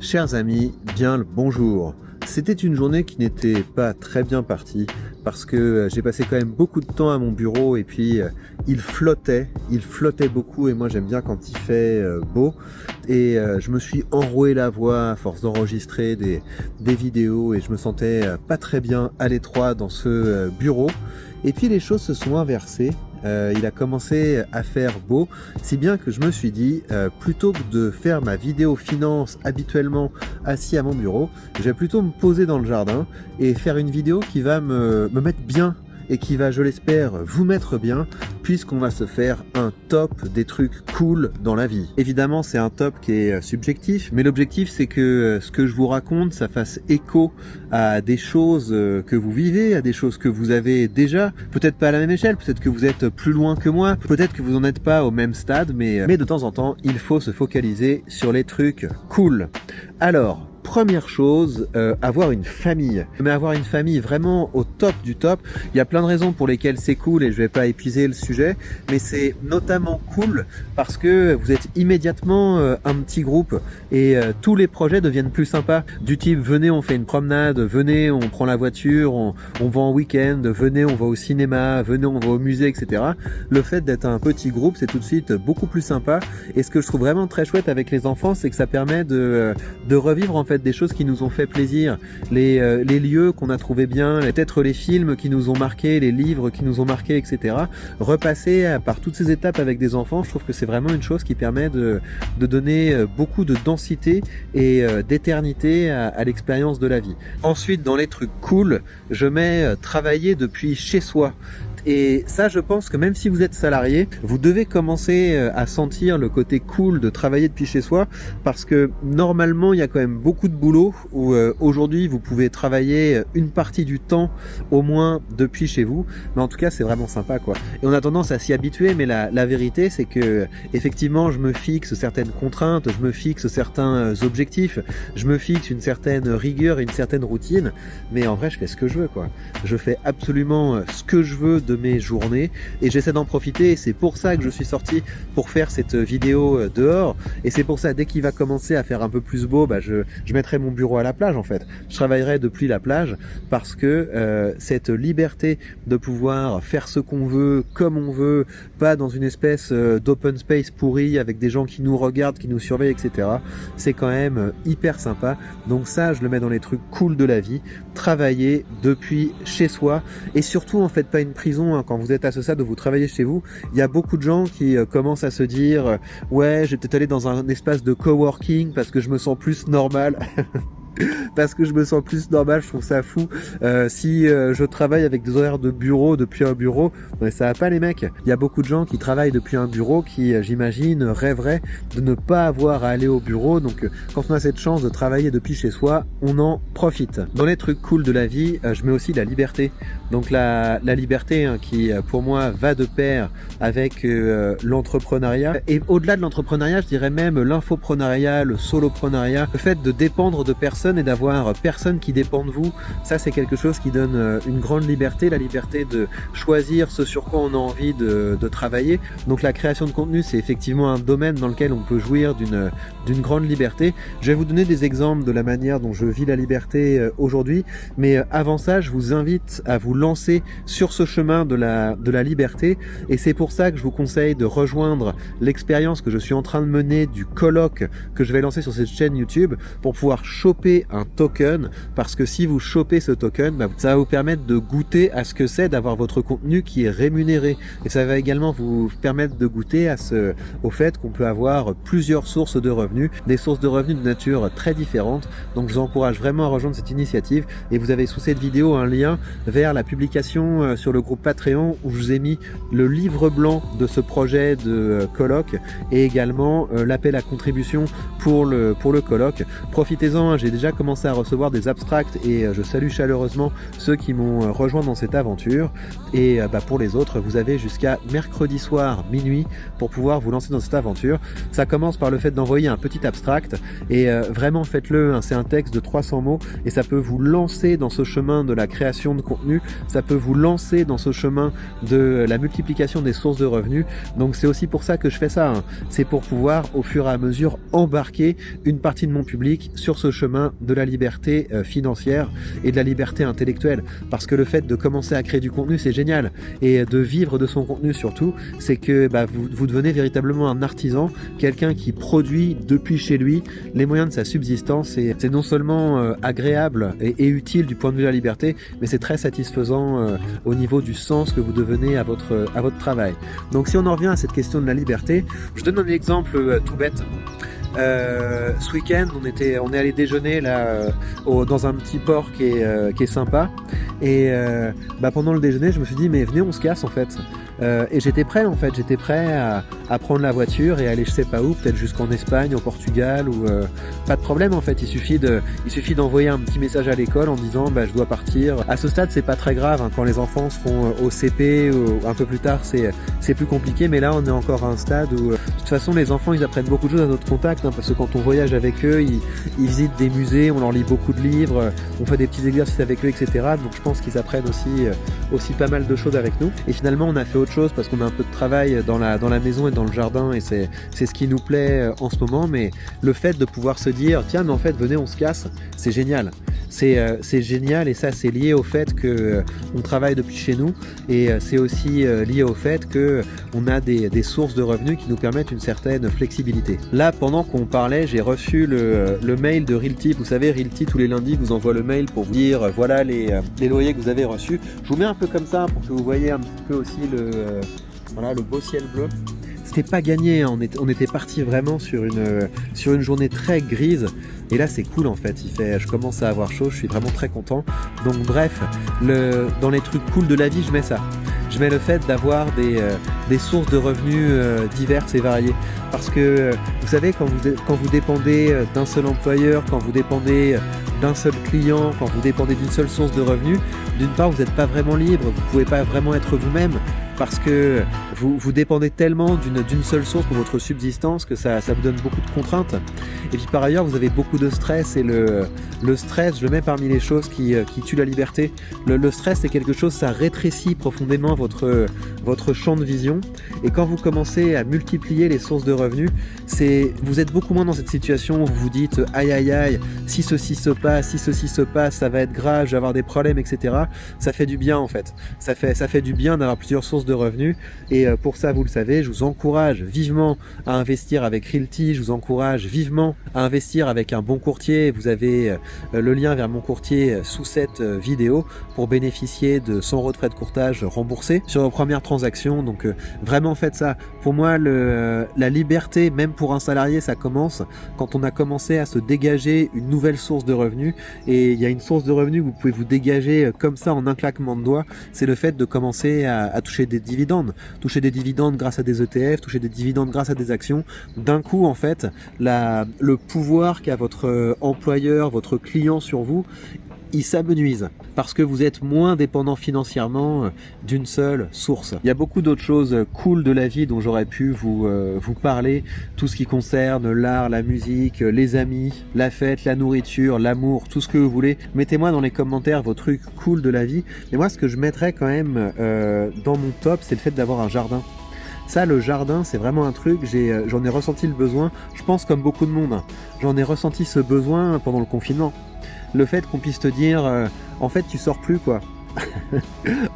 Chers amis, bien le bonjour. C'était une journée qui n'était pas très bien partie parce que j'ai passé quand même beaucoup de temps à mon bureau et puis il flottait beaucoup et moi j'aime bien quand il fait beau et je me suis enroué la voix à force d'enregistrer des vidéos et je me sentais pas très bien à l'étroit dans ce bureau et puis les choses se sont inversées. Il a commencé à faire beau, si bien que je me suis dit, plutôt que de faire ma vidéo finance habituellement assis à mon bureau, je vais plutôt me poser dans le jardin et faire une vidéo qui va me mettre bien et qui va, je l'espère, vous mettre bien, puisqu'on va se faire un top des trucs cool dans la vie. Évidemment, c'est un top qui est subjectif, mais l'objectif, c'est que ce que je vous raconte, ça fasse écho à des choses que vous vivez, à des choses que vous avez déjà, peut-être pas à la même échelle, peut-être que vous êtes plus loin que moi, peut-être que vous n'en êtes pas au même stade, mais de temps en temps, il faut se focaliser sur les trucs cool. Alors, première chose, avoir une famille. Mais avoir une famille vraiment au top du top. Il y a plein de raisons pour lesquelles c'est cool et je vais pas épuiser le sujet, mais c'est notamment cool parce que vous êtes immédiatement un petit groupe et tous les projets deviennent plus sympas. Du type, venez, on fait une promenade, venez, on prend la voiture, on va en week-end, venez, on va au cinéma, venez, on va au musée, etc. Le fait d'être un petit groupe, c'est tout de suite beaucoup plus sympa. Et ce que je trouve vraiment très chouette avec les enfants, c'est que ça permet de revivre en fait des choses qui nous ont fait plaisir, les lieux qu'on a trouvé bien, peut-être les films qui nous ont marqué, les livres qui nous ont marqué, etc. Repasser par toutes ces étapes avec des enfants, je trouve que c'est vraiment une chose qui permet de donner beaucoup de densité et d'éternité à l'expérience de la vie. Ensuite, dans les trucs cool, je mets travailler depuis chez soi. Et ça, je pense que même si vous êtes salarié, vous devez commencer à sentir le côté cool de travailler depuis chez soi parce que normalement, il y a quand même beaucoup de boulot où aujourd'hui, vous pouvez travailler une partie du temps au moins depuis chez vous. Mais en tout cas, c'est vraiment sympa, quoi. Et on a tendance à s'y habituer, mais la vérité, c'est que effectivement, je me fixe certaines contraintes, je me fixe certains objectifs, je me fixe une certaine rigueur et une certaine routine. Mais en vrai, je fais ce que je veux, quoi. Je fais absolument ce que je veux de mes journées et j'essaie d'en profiter et c'est pour ça que je suis sorti pour faire cette vidéo dehors et c'est pour ça dès qu'il va commencer à faire un peu plus beau, je mettrai mon bureau à la plage en fait. Je travaillerai depuis la plage parce que cette liberté de pouvoir faire ce qu'on veut, comme on veut, pas dans une espèce d'open space pourri avec des gens qui nous regardent, qui nous surveillent, etc. C'est quand même hyper sympa. Donc ça, je le mets dans les trucs cool de la vie. Travailler depuis chez soi et surtout en fait pas une prison. Quand vous êtes à ce stade où vous travaillez chez vous, il y a beaucoup de gens qui commencent à se dire ouais, je vais peut-être aller dans un espace de coworking parce que je me sens plus normal. Parce que je me sens plus normal, je trouve ça fou. Si je travaille avec des horaires de bureau depuis un bureau, ça va pas les mecs. Il y a beaucoup de gens qui travaillent depuis un bureau qui, j'imagine, rêveraient de ne pas avoir à aller au bureau. Donc quand on a cette chance de travailler depuis chez soi, on en profite. Dans les trucs cool de la vie, je mets aussi la liberté. Donc la liberté qui pour moi va de pair avec l'entrepreneuriat. Et au-delà de l'entrepreneuriat, je dirais même l'infoprenariat, le soloprenariat, le fait de dépendre de personnes et d'avoir personne qui dépend de vous, ça c'est quelque chose qui donne une grande liberté, la liberté de choisir ce sur quoi on a envie de travailler. Donc la création de contenu, c'est effectivement un domaine dans lequel on peut jouir d'une grande liberté. Je vais vous donner des exemples de la manière dont je vis la liberté aujourd'hui, mais avant ça, je vous invite à vous lancer sur ce chemin de la liberté et c'est pour ça que je vous conseille de rejoindre l'expérience que je suis en train de mener du colloque que je vais lancer sur cette chaîne YouTube pour pouvoir choper un token parce que si vous chopez ce token, ça va vous permettre de goûter à ce que c'est d'avoir votre contenu qui est rémunéré et ça va également vous permettre de goûter au fait qu'on peut avoir plusieurs sources de revenus, des sources de revenus de nature très différentes. Donc je vous encourage vraiment à rejoindre cette initiative et vous avez sous cette vidéo un lien vers la publication sur le groupe Patreon où je vous ai mis le livre blanc de ce projet de colloque et également l'appel à contribution pour le colloque. Profitez-en, j'ai déjà déjà commencé à recevoir des abstracts et je salue chaleureusement ceux qui m'ont rejoint dans cette aventure. Et pour les autres, vous avez jusqu'à mercredi soir, minuit, pour pouvoir vous lancer dans cette aventure. Ça commence par le fait d'envoyer un petit abstract et vraiment faites-le, hein, c'est un texte de 300 mots et ça peut vous lancer dans ce chemin de la création de contenu, ça peut vous lancer dans ce chemin de la multiplication des sources de revenus. Donc c'est aussi pour ça que je fais ça, hein. C'est pour pouvoir au fur et à mesure embarquer une partie de mon public sur ce chemin de la liberté financière et de la liberté intellectuelle, parce que le fait de commencer à créer du contenu, c'est génial, et de vivre de son contenu surtout, c'est que vous devenez véritablement un artisan, quelqu'un qui produit depuis chez lui les moyens de sa subsistance, et c'est non seulement agréable et utile du point de vue de la liberté, mais c'est très satisfaisant au niveau du sens que vous devenez à votre travail. Donc si on en revient à cette question de la liberté, je donne un exemple tout bête. Ce week-end, on est allé déjeuner là dans un petit port qui est sympa, et pendant le déjeuner, je me suis dit mais venez, on se casse en fait. Et j'étais prêt à prendre la voiture et aller je sais pas où, peut-être jusqu'en Espagne, au Portugal, ou pas de problème en fait. Il suffit d'envoyer un petit message à l'école en disant je dois partir. À ce stade, c'est pas très grave, hein. Quand les enfants seront au CP ou un peu plus tard, c'est plus compliqué, mais là on est encore à un stade où de toute façon les enfants ils apprennent beaucoup de choses à notre contact, hein, parce que quand on voyage avec eux, ils visitent des musées, on leur lit beaucoup de livres, on fait des petits exercices avec eux, etc. Donc je pense qu'ils apprennent aussi pas mal de choses avec nous. Et finalement on a fait autre chose parce qu'on a un peu de travail dans la maison et dans le jardin, et c'est ce qui nous plaît en ce moment. Mais le fait de pouvoir se dire tiens mais en fait venez on se casse, c'est génial. C'est génial, et ça c'est lié au fait que on travaille depuis chez nous, et c'est aussi lié au fait que on a des sources de revenus qui nous permettent une certaine flexibilité. Là, pendant qu'on parlait, j'ai reçu le mail de Realty. Vous savez, Realty tous les lundis vous envoie le mail pour vous dire voilà les loyers que vous avez reçus. Je vous mets un peu comme ça pour que vous voyez un petit peu aussi le beau ciel bleu. C'était pas gagné, hein. On était parti vraiment sur une journée très grise, et là c'est cool en fait. Je commence à avoir chaud, je suis vraiment très content. Donc bref, dans les trucs cool de la vie, je mets ça. Je mets le fait d'avoir des sources de revenus diverses et variées. Parce que vous savez, quand vous dépendez d'un seul employeur, quand vous dépendez d'un seul client, quand vous dépendez d'une seule source de revenus, d'une part vous n'êtes pas vraiment libre, vous ne pouvez pas vraiment être vous-même, parce que vous dépendez tellement d'une seule source pour votre subsistance que ça vous donne beaucoup de contraintes. Et puis par ailleurs, vous avez beaucoup de stress, et le stress, je le mets parmi les choses qui tuent la liberté. Le stress, c'est quelque chose, ça rétrécit profondément votre champ de vision, et quand vous commencez à multiplier les sources de revenus, vous êtes beaucoup moins dans cette situation où vous vous dites aïe aïe aïe, si ceci se passe, ça va être grave, je vais avoir des problèmes, etc. Ça fait du bien en fait. Ça fait du bien d'avoir plusieurs sources de revenus, et pour ça, vous le savez, je vous encourage vivement à investir avec Realty, je vous encourage vivement à investir avec un bon courtier. Vous avez le lien vers mon courtier sous cette vidéo pour bénéficier de 100 € de frais de courtage remboursés sur vos premières transactions. Donc vraiment faites ça. Pour moi, la liberté, même pour un salarié, ça commence quand on a commencé à se dégager une nouvelle source de revenus. Et il y a une source de revenus que vous pouvez vous dégager comme ça en un claquement de doigts, c'est le fait de commencer à toucher des dividendes grâce à des ETF, toucher des dividendes grâce à des actions. D'un coup, en fait, le pouvoir qu'a votre employeur, votre client sur vous, il s'amenuise parce que vous êtes moins dépendant financièrement d'une seule source. Il y a beaucoup d'autres choses cool de la vie dont j'aurais pu vous parler, tout ce qui concerne l'art, la musique, les amis, la fête, la nourriture, l'amour, tout ce que vous voulez. Mettez-moi dans les commentaires vos trucs cool de la vie. Et moi, ce que je mettrais quand même dans mon top, c'est le fait d'avoir un jardin. Ça, le jardin, c'est vraiment un truc, j'en ai ressenti le besoin, je pense comme beaucoup de monde. J'en ai ressenti ce besoin pendant le confinement. Le fait qu'on puisse te dire, en fait, tu sors plus, quoi.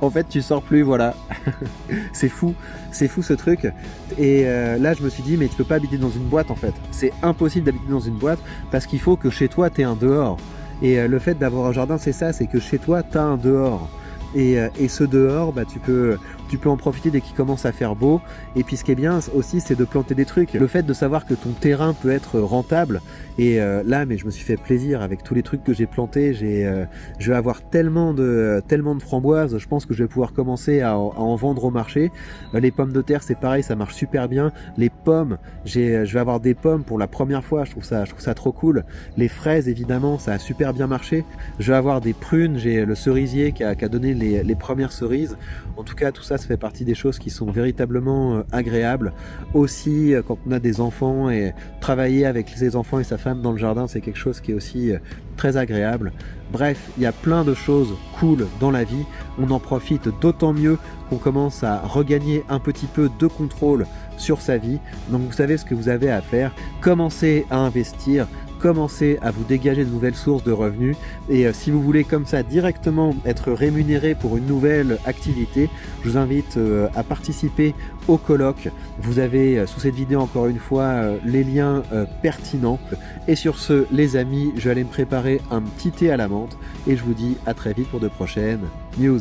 En fait, tu sors plus, voilà. C'est fou ce truc. Et là, je me suis dit, mais tu peux pas habiter dans une boîte, en fait. C'est impossible d'habiter dans une boîte parce qu'il faut que chez toi, tu aies un dehors. Et le fait d'avoir un jardin, c'est ça, c'est que chez toi, tu as un dehors. Et ce dehors, tu tu peux en profiter dès qu'il commence à faire beau. Et puis ce qui est bien aussi, c'est de planter des trucs. Le fait de savoir que ton terrain peut être rentable, et là, mais je me suis fait plaisir avec tous les trucs que j'ai plantés. Je vais avoir tellement de framboises, je pense que je vais pouvoir commencer à en vendre au marché. Les pommes de terre, c'est pareil, ça marche super bien. Les pommes, je vais avoir des pommes pour la première fois, je trouve ça trop cool. Les fraises, évidemment, ça a super bien marché. Je vais avoir des prunes, j'ai le cerisier qui a donné les premières cerises. En tout cas, tout ça fait partie des choses qui sont véritablement agréables. Aussi, quand on a des enfants, et travailler avec ses enfants et sa femme dans le jardin, c'est quelque chose qui est aussi très agréable. Bref, il y a plein de choses cool dans la vie. On en profite d'autant mieux qu'on commence à regagner un petit peu de contrôle sur sa vie. Donc vous savez ce que vous avez à faire. Commencez à investir, commencez à vous dégager de nouvelles sources de revenus. Et si vous voulez comme ça directement être rémunéré pour une nouvelle activité, je vous invite à participer au colloque. Vous avez sous cette vidéo encore une fois les liens pertinents. Et sur ce, les amis, je vais aller me préparer un petit thé à la menthe et je vous dis à très vite pour de prochaines news.